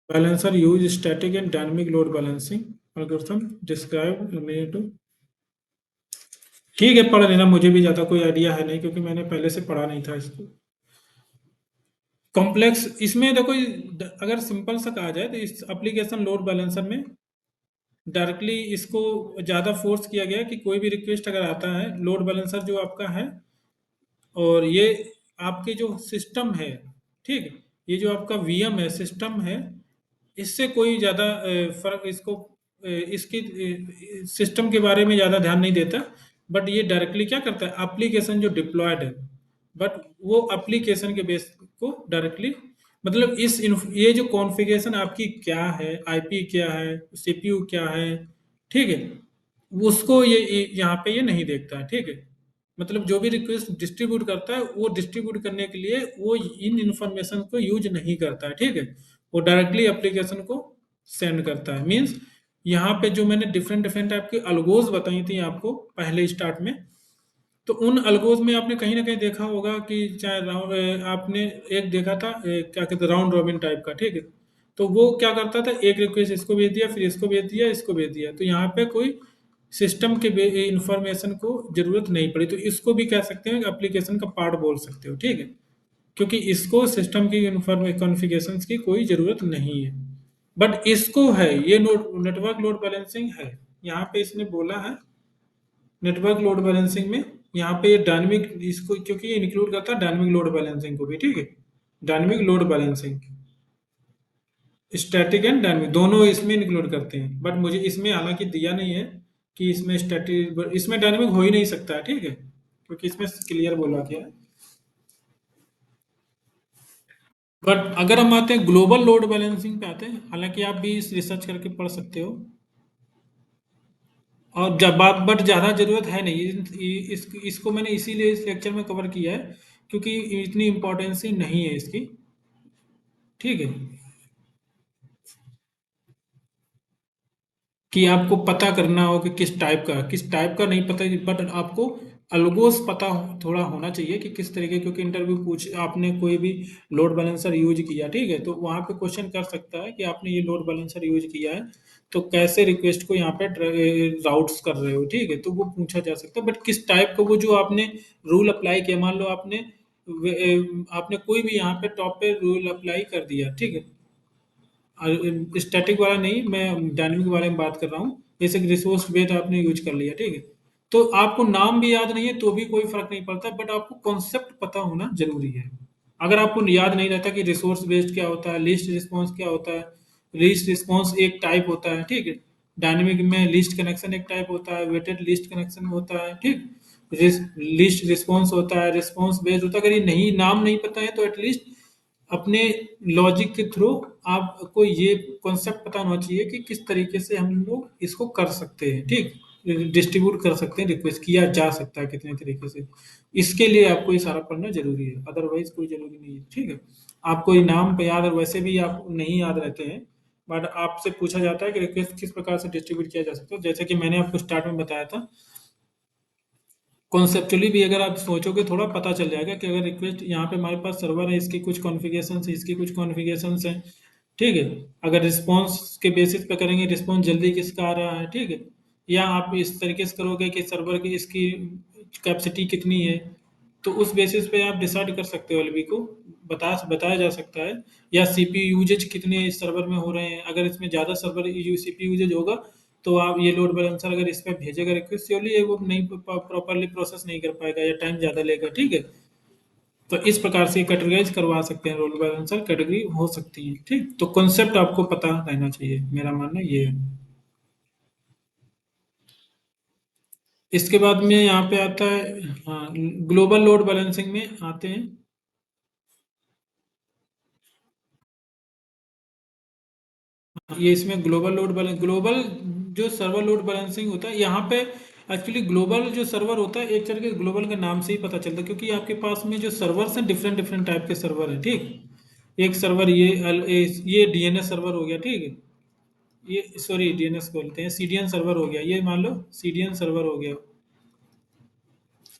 balancer use static and dynamic load balancing algorithm describe to. ठीक है, पढ़ लेना, मुझे भी ज़्यादा कोई आइडिया है नहीं क्योंकि मैंने पहले से पढ़ा नहीं था इसको। कॉम्प्लेक्स इसमें देखो, अगर सिंपल सा कहा जाए तो इस एप्लीकेशन लोड बैलेंसर में डायरेक्टली इसको ज़्यादा फोर्स किया गया है कि कोई भी रिक्वेस्ट अगर आता है, लोड बैलेंसर जो आपका है और ये आपके जो सिस्टम है, ठीक है, ये जो आपका वीएम है, सिस्टम है, इससे कोई ज़्यादा फर्क इसको इसकी सिस्टम के बारे में ज़्यादा ध्यान नहीं देता। बट ये डायरेक्टली क्या करता है, एप्लीकेशन जो डिप्लॉयड है, बट वो एप्लीकेशन के बेस को डायरेक्टली, मतलब ये जो कॉन्फ़िगरेशन आपकी क्या है, आईपी क्या है, सीपीयू क्या है, ठीक है, उसको ये यहाँ पे ये नहीं देखता है। ठीक है, मतलब जो भी रिक्वेस्ट डिस्ट्रीब्यूट करता है, वो डिस्ट्रीब्यूट करने के लिए वो इन इंफॉर्मेशन को यूज नहीं करता है। ठीक है, वो डायरेक्टली एप्लीकेशन को सेंड करता है। मीन्स यहाँ पे जो मैंने डिफरेंट डिफरेंट टाइप की अलगोज बताई थी आपको पहले स्टार्ट में, तो उन अलगोज में आपने कहीं ना कहीं देखा होगा कि चाहे आपने एक देखा था क्या कहते हैं, राउंड रॉबिन टाइप का। ठीक है, तो वो क्या करता था, एक रिक्वेस्ट इसको भेज दिया, फिर इसको भेज दिया, इसको भेज दिया, तो यहाँ पे कोई सिस्टम के इंफॉर्मेशन को जरूरत नहीं पड़ी। तो इसको भी कह सकते हैं, एप्लीकेशन का पार्ट बोल सकते हो। ठीक है, क्योंकि इसको सिस्टम की कॉन्फ़िगरेशंस की कोई ज़रूरत नहीं है, बट इसको है, ये नेटवर्क लोड बैलेंसिंग है। यहाँ पे इसने बोला है नेटवर्क लोड बैलेंसिंग में, यहाँ पे डायनेमिक इसको, क्योंकि ये इंक्लूड करता है डायनेमिक लोड बैलेंसिंग को भी। ठीक है, dynamic load balancing static and dynamic दोनों इसमें इंक्लूड करते हैं, बट मुझे इसमें हालांकि दिया नहीं है कि इसमें स्टैटिक, इसमें डायनेमिक हो ही नहीं सकता है। ठीक है, क्योंकि इसमें क्लियर बोला गया है। बट अगर हम आते हैं ग्लोबल लोड बैलेंसिंग पे आते हैं, हालांकि आप भी इस रिसर्च करके पढ़ सकते हो, और जब आप, बट ज़्यादा ज़रूरत है नहीं, इसको मैंने इसीलिए इस लेक्चर में कवर किया है क्योंकि इतनी इम्पोर्टेंसी नहीं है इसकी। ठीक है, कि आपको पता करना हो कि किस टाइप का नहीं पता, बट आपको अलगोस पता थोड़ा होना चाहिए कि किस तरीके, क्योंकि इंटरव्यू पूछ, आपने कोई भी लोड बैलेंसर यूज किया, ठीक है, तो वहाँ पे क्वेश्चन कर सकता है कि आपने ये लोड बैलेंसर यूज किया है, तो कैसे रिक्वेस्ट को यहाँ पे राउट्स कर रहे हो। ठीक है, तो वो पूछा जा सकता है, बट किस टाइप का, वो जो आपने रूल अप्लाई किया, मान लो आपने कोई भी यहाँ पे टॉप पे रूल अप्लाई कर दिया, ठीक है, स्टैटिक वाला नहीं, मैं डायनेमिक वाले में बात कर रहा हूँ। जैसे कि रिसोर्स बेस्ड आपने यूज कर लिया, ठीक है, तो आपको नाम भी याद नहीं है तो भी कोई फर्क नहीं पड़ता, बट आपको कॉन्सेप्ट पता होना जरूरी है। अगर आपको याद नहीं रहता कि रिसोर्स बेस्ड क्या होता है, लिस्ट रिस्पॉन्स क्या होता है, लिस्ट रिस्पॉन्स एक टाइप होता है, ठीक है, डायनेमिक में लिस्ट कनेक्शन एक टाइप होता है, वेटेड लिस्ट कनेक्शन होता है, ठीक, लिस्ट रिस्पॉन्स होता है, रिस्पॉन्स बेस्ड होता है। अगर ये नहीं, नाम नहीं पता है, तो एटलीस्ट अपने लॉजिक के थ्रू आपको ये कॉन्सेप्ट पता होना चाहिए कि किस तरीके से हम लोग इसको कर सकते हैं। ठीक, डिस्ट्रीब्यूट कर सकते हैं, रिक्वेस्ट किया जा सकता है कितने तरीके से, इसके लिए आपको ये सारा पढ़ना जरूरी है, अदरवाइज कोई जरूरी नहीं है। ठीक है, आपको ये नाम पे याद, और वैसे भी आप नहीं याद रहते हैं, बट आपसे पूछा जाता है कि रिक्वेस्ट किस प्रकार से डिस्ट्रीब्यूट किया जा सकता है। जैसे कि मैंने आपको स्टार्ट में बताया था, कॉन्सेप्चुअली भी अगर आप सोचोगे थोड़ा पता चल जाएगा कि अगर रिक्वेस्ट यहाँ पे हमारे पास सर्वर है, इसकी कुछ कॉन्फ़िगरेशंस है, इसकी कुछ कॉन्फ़िगरेशंस हैं, ठीक है, अगर रिस्पॉन्स के बेसिस पे करेंगे, रिस्पॉन्स जल्दी किसका आ रहा है, ठीक है, या आप इस तरीके से करोगे कि सर्वर की इसकी कैपेसिटी कितनी है, तो उस बेसिस पे आप डिसाइड कर सकते हो, एलबी को बताया जा सकता है, या सीपीयू यूजेज कितने इस सर्वर में हो रहे हैं। अगर इसमें ज़्यादा सर्वर सीपीयू यूजेज होगा, तो आप ये लोड बैलेंसर अगर इस पे भेजेगा रिक्वेस्ट, श्योरली ये वो नहीं प्रॉपरली प्रोसेस नहीं कर पाएगा या टाइम ज़्यादा लेगा। ठीक है, तो इस प्रकार से कैटेगराइज करवा सकते हैं, रोल बैलेंसर कैटेगरी हो सकती है। ठीक, तो कॉन्सेप्ट आपको पता रहना चाहिए, मेरा मानना ये है। इसके बाद में यहाँ पे आता है, हाँ, ग्लोबल लोड बैलेंसिंग में आते हैं। ये इसमें ग्लोबल लोड बैलेंस, ग्लोबल जो सर्वर लोड बैलेंसिंग होता है यहाँ पे, एक्चुअली ग्लोबल जो सर्वर होता है, एक तरीके ग्लोबल के नाम से ही पता चलता है, क्योंकि आपके पास में जो सर्वर्स हैं डिफरेंट डिफरेंट टाइप के सर्वर हैं। ठीक, एक सर्वर ये डीएनएस सर्वर हो गया। ठीक है, ये सॉरी डीएनएस बोलते हैं, सीडीएन सर्वर हो गया, ये मान लो सीडीएन सर्वर हो गया,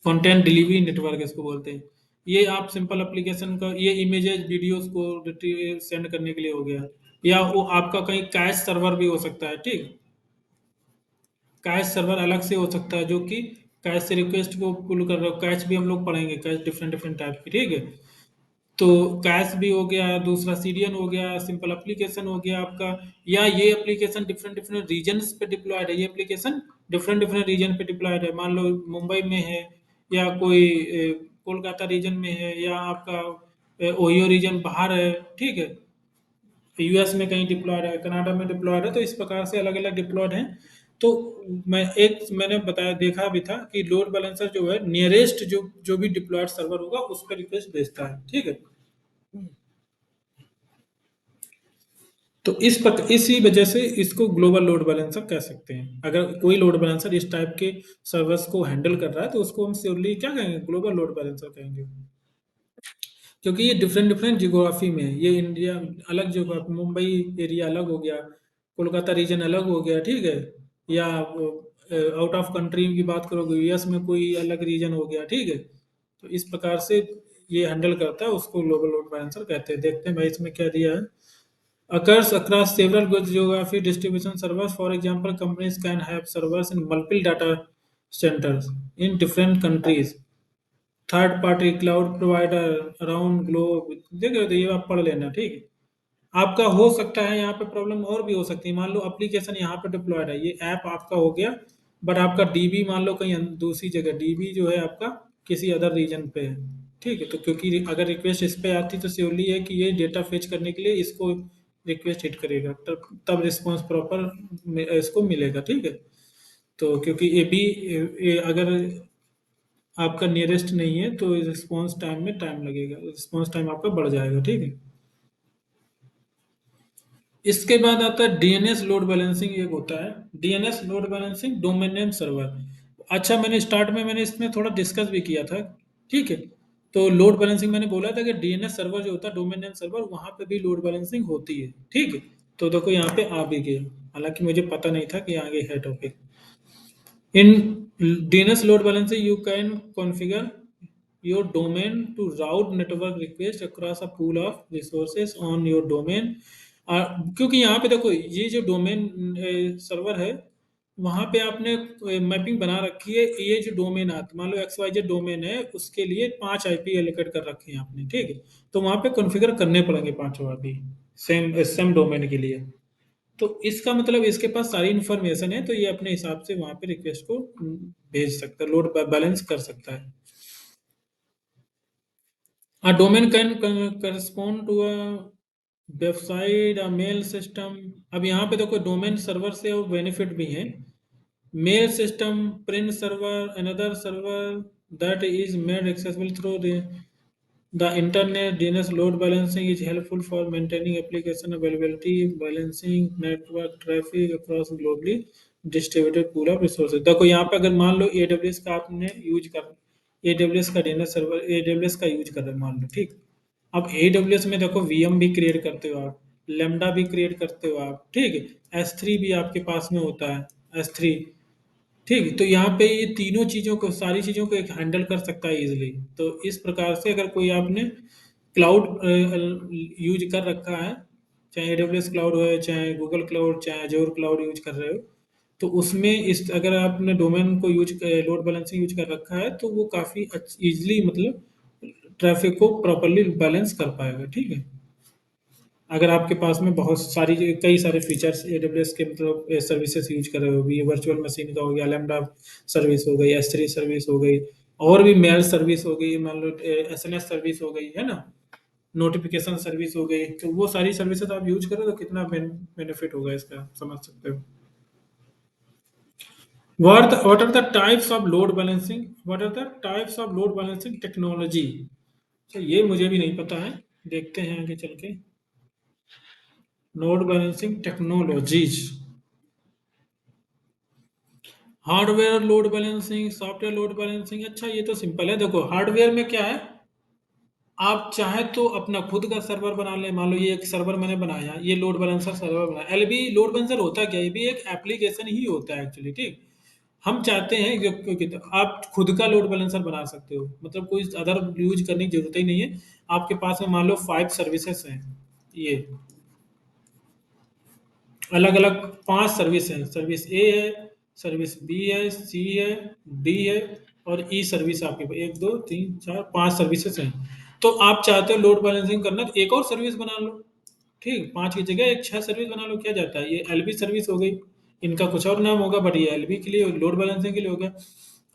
कंटेंट डिलीवरी नेटवर्क इसको बोलते हैं। ये आप सिंपल एप्लीकेशन का, ये इमेजेस वीडियोस को रिट्रीव सेंड करने के लिए हो गया, या वो आपका कहीं कैश सर्वर भी हो सकता है। ठीक, कैश सर्वर अलग से हो सकता है, जो कि कैश से रिक्वेस्ट को पुल कर रहा हो, कैश भी हम लोग पढ़ेंगे, कैश डिफरेंट डिफरेंट टाइप की। ठीक है, तो कैश भी हो गया, दूसरा सीडीएन हो गया, सिंपल एप्लीकेशन हो गया आपका, या ये एप्लीकेशन डिफरेंट डिफरेंट रीजन्स पे डिप्लॉयड है, ये एप्लीकेशन डिफरेंट डिफरेंट रीजन पे डिप्लॉयड है, मान लो मुंबई में है, या कोई कोलकाता रीजन में है, या आपका ओहियो रीजन बाहर है। ठीक है, यूएस में कहीं डिप्लॉयड है, कनाडा में डिप्लॉयड है, तो इस प्रकार से अलग अलग डिप्लॉयड हैं। तो मैंने बताया, देखा भी था कि लोड बैलेंसर जो है नियरेस्ट जो जो भी डिप्लॉयड सर्वर होगा उस पर रिक्वेस्ट भेजता है। ठीक है, तो इसी वजह से इसको ग्लोबल लोड बैलेंसर कह सकते हैं। अगर कोई लोड बैलेंसर इस टाइप के सर्वर्स को हैंडल कर रहा है तो उसको हम श्योरली क्या कहेंगे, ग्लोबल लोड बैलेंसर कहेंगे। क्योंकि ये डिफरेंट डिफरेंट जियोग्राफी में है, ये इंडिया अलग जियोग्राफी, मुंबई एरिया अलग हो गया, कोलकाता रीजन अलग हो गया। ठीक है, या आउट ऑफ कंट्री की बात करोगे, यूएस में कोई अलग रीजन हो गया। ठीक है, तो इस प्रकार से ये हैंडल करता है, उसको ग्लोबल लोड बैलेंसर कहते हैं। देखते हैं भाई इसमें क्या दिया है। Occurs across several good geography distribution servers. For example, companies can have servers in multiple data centers in different countries. Third partly cloud provider around globe, देखो तो ये आप पढ़ लेना। ठीक है, आपका हो सकता है यहाँ पे प्रॉब्लम और भी हो सकती है। मान लो एप्लीकेशन यहाँ पे डिप्लॉयड है, ये ऐप आपका हो गया, बट आपका डीबी मान लो कहीं दूसरी जगह, डीबी जो है आपका किसी अदर रीजन पे है। ठीक है, तो क्योंकि अगर रिक्वेस्ट इस पे आती तो श्योरली है कि ये डेटा फेच करने के लिए इसको रिक्वेस्ट हिट करेगा, तब रिस्पॉन्स प्रॉपर इसको मिलेगा। ठीक है, तो क्योंकि ये भी अगर आपका नियरेस्ट नहीं है तो रिस्पॉन्स टाइम में टाइम लगेगा, रिस्पॉन्स टाइम आपका बढ़ जाएगा। ठीक है, इसके बाद आता है डीएनएस लोड बैलेंसिंग, एक होता है DNS load balancing, domain name server. अच्छा, मैंने स्टार्ट में मैंने इसमें थोड़ा डिस्कस भी किया था। ठीक है, तो लोड बैलेंसिंग मैंने बोला था कि डीएनएस सर्वर जो होता है, डोमेन नेम सर्वर, वहां पे भी लोड बैलेंसिंग होती है। ठीक है, तो देखो यहाँ पे आ भी गया, हालांकि मुझे पता नहीं था कि आगे है topic. In DNS load balancer, you can configure your domain to route network request across a pool of resources on your domain। क्योंकि यहाँ पे देखो, ये जो डोमेन सर्वर है, वहाँ पे आपने मैपिंग बना रखी है, ये जो डोमेन आता, मान लो एक्स वाई जेड डोमेन है, उसके लिए 5 आईपी एलोकेट कर रखे हैं आपने। ठीक है, तो वहाँ पे कॉन्फ़िगर करने पड़ेंगे पांचों आईपी, सेम सेम डोमेन के लिए। तो इसका मतलब इसके पास सारी इन्फॉर्मेशन है, तो ये अपने हिसाब से वहां पे रिक्वेस्ट को भेज सकता है, लोड बैलेंस कर सकता है। A domain can correspond to a website, a mail system. अब यहाँ पे देखो डोमेन सर्वर से और बेनिफिट भी हैं। Mail system, print server, another server that is made accessible through the internet। DNS load balancing is helpful for maintaining application availability, balancing network traffic across globally distributed pool of resources। देखो यहाँ पे अगर मान लो AWS का आपने use कर, AWS का DNS server, AWS का यूज कर रहे हो मान लो। ठीक, अब AWS में देखो VM भी क्रिएट करते हो आप, लेमडा भी क्रिएट करते हो आप। ठीक है, S3 भी आपके पास में होता है, S3। ठीक है, तो यहाँ पे ये तीनों चीज़ों को, सारी चीज़ों को एक हैंडल कर सकता है इजीली। तो इस प्रकार से अगर कोई आपने क्लाउड यूज कर रखा है, चाहे AWS क्लाउड हो, चाहे गूगल क्लाउड, चाहे अजोर क्लाउड यूज कर रहे हो, तो उसमें इस अगर आपने डोमेन को यूज लोड बैलेंसिंग यूज कर रखा है, तो वो काफ़ी इजीली मतलब ट्रैफिक को प्रॉपरली बैलेंस कर पाएगा। ठीक है, अगर आपके पास में बहुत सारी कई सारे फीचर्स AWS के मतलब सर्विसेज यूज कर रहे हो, ये वर्चुअल मशीन का हो गया, लैम्बडा सर्विस हो गई, S3 सर्विस हो गई, और भी मेल सर्विस हो गई, मान लो एसएमएस सर्विस हो गई, है ना, नोटिफिकेशन सर्विस हो गई, तो वो सारी सर्विसेज आप यूज करो तो कितना बेनिफिट होगा इसका, आप समझ सकते हो। What are the types of load balancing? What are the types of load balancing technology? तो ये मुझे भी नहीं पता है, देखते हैं आगे चल के। Load balancing technologies, hardware load balancing, software load balancing. अच्छा, ये तो सिंपल है। देखो हार्डवेयर में क्या है, आप चाहे तो अपना खुद का सर्वर बना लें। मान लो ये एक सर्वर मैंने बनाया, ये लोड बैलेंसर सर्वर बनाया। एलबी लोड बैलेंसर होता क्या है, ये भी एक एप्लीकेशन ही होता है एक्चुअली, ठीक। हम चाहते हैं क्योंकि तो आप खुद का लोड बैलेंसर बना सकते हो, मतलब कोई अदर यूज करने की जरूरत ही नहीं है। आपके पास में मान लो 5 सर्विसेज हैं, ये अलग अलग 5 सर्विस हैं। सर्विस ए है, सर्विस बी है, सी है, डी है, और ई सर्विस आपके पास 1 2 3 4 5 सर्विसेज हैं। तो आप चाहते हो लोड बैलेंसिंग करना, तो एक और सर्विस बना लो, ठीक। 5 की जगह एक 6 सर्विस बना लो, क्या जाता है। ये एलबी सर्विस हो गई, इनका कुछ और नाम होगा, बट ये एलबी के लिए लोड बैलेंसिंग के लिए हो गया।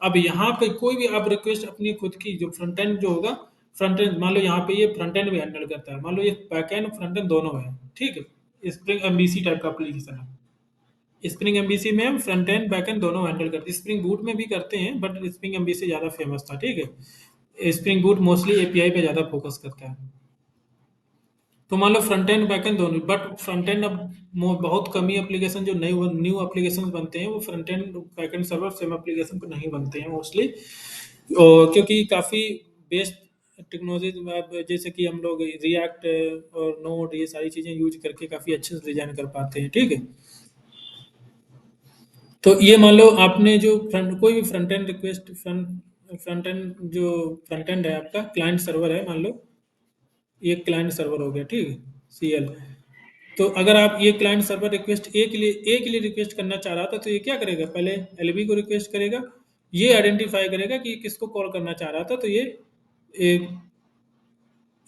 अब यहाँ पे कोई भी आप रिक्वेस्ट अपनी खुद की जो फ्रंट एंड जो होगा, फ्रंट एंड मान लो यहाँ पे ये फ्रंट एंड भी हैंडल करता है, मान लो ये बैक एंड फ्रंट एंड दोनों है, ठीक है। स्प्रिंग एमबीसी टाइप का एप्लीकेशन है। स्प्रिंग एमबीसी में हम फ्रंट एंड बैक एंड दोनों हैंडल करते हैं। स्प्रिंग बूट में भी करते हैं, बट स्प्रिंग एमबीसी ज़्यादा फेमस था, ठीक है। स्प्रिंग बूट मोस्टली एपीआई पे ज़्यादा फोकस करता है। तो मान लो फ्रंट एंड बैक एंड दोनों, बट फ्रंट एंड अब बहुत कम ही एप्लीकेशन जो नई न्यू एप्लीकेशन बनते हैं वो front end back and server same application पर नहीं बनते हैं मोस्टली, क्योंकि काफ़ी बेस्ट टेक्नोलॉजी, जैसे कि हम लोग रिएक्ट और नोड ये सारी चीज़ें यूज करके काफ़ी अच्छे से डिजाइन कर पाते हैं, ठीक है। तो ये मान लो आपने जो फ्रंट कोई भी front end request, front end जो फ्रंट एंड है आपका क्लाइंट सर्वर है, मान लो ये क्लाइंट सर्वर हो गया, ठीक है, सीएल। तो अगर आप ये क्लाइंट सर्वर रिक्वेस्ट ए के लिए रिक्वेस्ट करना चाह रहा था, तो ये क्या करेगा, पहले एलबी को रिक्वेस्ट करेगा, ये आइडेंटिफाई करेगा कि किसको कॉल करना चाह रहा था, तो ये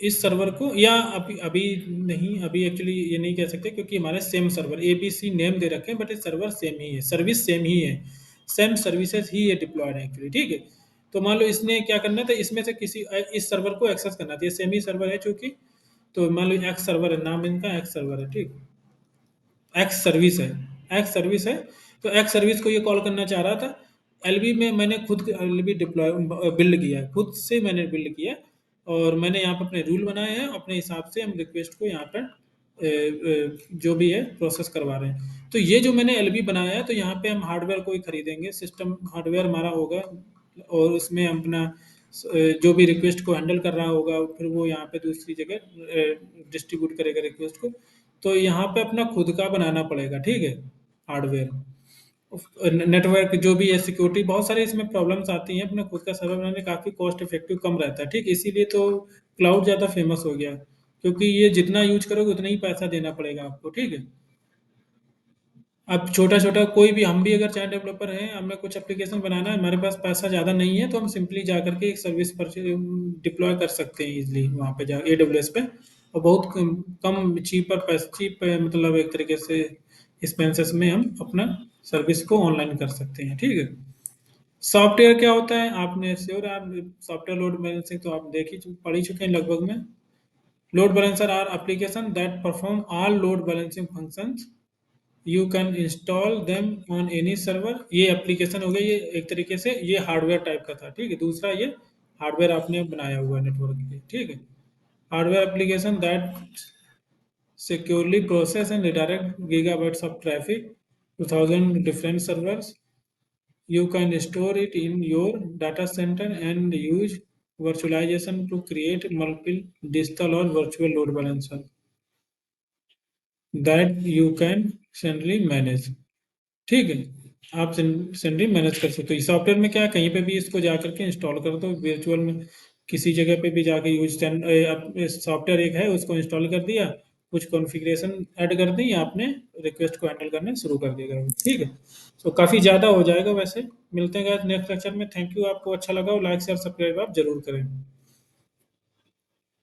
इस सर्वर को, या अभी अभी नहीं, अभी एक्चुअली ये नहीं कह सकते क्योंकि हमारे सेम सर्वर एबीसी नेम दे रखे हैं, बट ये सर्वर सेम ही है, सर्विस सेम ही है, सेम सर्विसेज ही ये डिप्लॉयड है एक्चुअली, ठीक है। तो मान लो इसने क्या करना था, इसमें से किसी इस सर्वर को एक्सेस करना था, ये सेम ही सर्वर है चूंकि। तो मान लो एक्स सर्वर है, नाम इनका एक्स सर्वर है, ठीक। एक्स सर्विस है, एक्स सर्विस है। तो एक्स सर्विस को ये कॉल करना चाह रहा था। एलबी में मैंने खुद एलबी डिप्लॉय बिल्ड किया है, खुद से मैंने बिल्ड किया है, और मैंने यहाँ पर अपने रूल बनाए हैं, अपने हिसाब से हम रिक्वेस्ट को यहाँ पर जो भी है प्रोसेस करवा रहे हैं। तो ये जो मैंने एलबी बनाया है, तो यहाँ पे हम हार्डवेयर को ही खरीदेंगे, सिस्टम हार्डवेयर हमारा होगा, और उसमें हम अपना जो भी रिक्वेस्ट को हैंडल कर रहा होगा, फिर वो यहाँ पे दूसरी जगह डिस्ट्रीब्यूट करेगा रिक्वेस्ट को। तो यहाँ पे अपना खुद का बनाना पड़ेगा, ठीक है, हार्डवेयर। नेटवर्क जो भी है, सिक्योरिटी, बहुत सारे इसमें प्रॉब्लम्स आती हैं। अपना खुद का सर्वर बनाने काफ़ी कॉस्ट इफेक्टिव कम रहता है, ठीक। इसीलिए तो क्लाउड ज़्यादा फेमस हो गया, क्योंकि ये जितना यूज करोगे उतना ही पैसा देना पड़ेगा आपको, ठीक है। अब छोटा-छोटा कोई भी, हम भी अगर चाहे डेवलपर हैं, हमें कुछ एप्लीकेशन बनाना है, हमारे पास पैसा ज़्यादा नहीं है, तो हम सिंपली जा करके एक सर्विस पर डिप्लॉय कर सकते हैं ईज़िली वहाँ पे जा एडब्ल्यूएस पे, और बहुत कम कम चीप मतलब एक तरीके से एक्सपेंसेस में हम अपना सर्विस को ऑनलाइन कर सकते हैं, ठीक है। सॉफ्टवेयर क्या होता है, आपने श्योर आप सॉफ्टवेयर लोड बैलेंसिंग तो आप पढ़ ही चुके हैं लगभग में। Load balancer are application that perform all load balancing functions, you can install them on any server. ये एप्लीकेशन हो गया, ये एक तरीके से ये हार्डवेयर टाइप का था, ठीक है। दूसरा ये हार्डवेयर आपने बनाया हुआ है नेटवर्क के लिए, ठीक है। Hardware application that securely process and redirect gigabytes of traffic 2000 different servers, you can store it in your data center and use virtualization to create multiple digital or virtual load balancer that you can centrally manage, ठीक है। आप sundry manage कर सकते हो। Software में क्या है, कहीं पे भी इसको जा करके इंस्टॉल कर दो वर्चुअल में, किसी जगह पे भी जाके यूज सॉफ्टवेयर एक है उसको इंस्टॉल कर दिया, कुछ कॉन्फ़िगरेशन ऐड कर दी, आपने रिक्वेस्ट को हैंडल करना शुरू कर देगा, ठीक है। तो काफ़ी ज़्यादा हो जाएगा वैसे। मिलते हैं नेक्स्ट लेक्चर में। थैंक यू, आपको अच्छा लगा हो लाइक शेयर सब्सक्राइब आप जरूर करें।